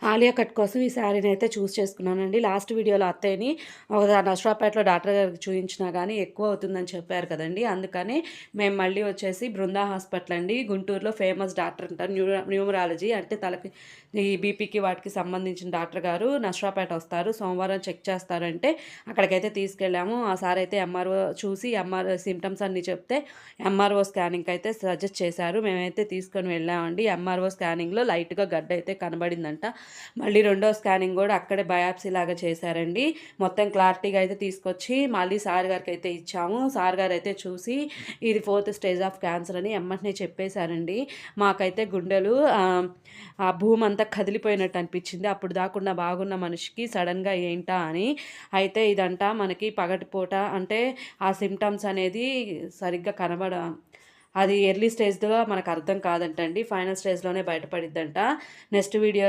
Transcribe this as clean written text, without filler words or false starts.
Alia cut కోసం ఈ శారీని అయితే చేసుకున్నానండి. లాస్ట్ వీడియోలో అత్తయ్యని ఒక నర్సరావుపేటలో డాక్టర్ గారికి చూయించినా గానీ ఎక్కువ అవుతుందని చెప్పారు కదండీ! అందుకని మేము మళ్ళీ వచ్చేసి బృందా హాస్పిటల్ అండి. గుంటూరులో ఫేమస్ డాక్టర్ ఉంటారు. న్యూమరాలజీ అంటే తలకి ఈ బీపీకి వాటికి సంబంధించిన డాక్టర్ గారు నర్సరావుపేట వస్తారు. సోమవారం చెక్ చేస్తారంటే అక్కడికైతే తీసుకెళ్ళాము. ఆ సార్ అయితే ఎంఆర్ఓ చూసి సింప్టమ్స్ అన్నీ చెప్తే ఎంఆర్ఓ స్కానింగ్‌కి అయితే సజెస్ట్ చేశారు. మేమైతే తీసుకొని వెళ్ళామండి. ఎంఆర్ఓ స్కానింగ్‌లో లైట్‌గా గడ్డ అయితే కనబడిందంట. మళ్ళీ రెండో స్కానింగ్ కూడా అక్కడే బయాప్సీ లాగా చేశారండి. మొత్తం క్లారిటీగా అయితే తీసుకొచ్చి మళ్ళీ సార్ గారికి అయితే ఇచ్చాము. సార్ గారు అయితే చూసి ఇది 4th స్టేజ్ ఆఫ్ క్యాన్సర్ అని ఎమ్మటనే చెప్పేశారండి. మాకైతే గుండెలు ఆ భూమి అంతా కదిలిపోయినట్టు అనిపించింది. అప్పుడు దాకున్న బాగున్న మనిషికి సడన్గా ఏంటా అని. అయితే ఇదంతా మనకి పగటిపూట అంటే ఆ సిమ్టమ్స్ అనేది సరిగ్గా అది ఎర్లీ స్టేజ్‌లో మనకు అర్థం కాదంటండి. ఫైనల్ స్టేజ్‌లోనే బయటపడిద్దంట. నెక్స్ట్ వీడియోలో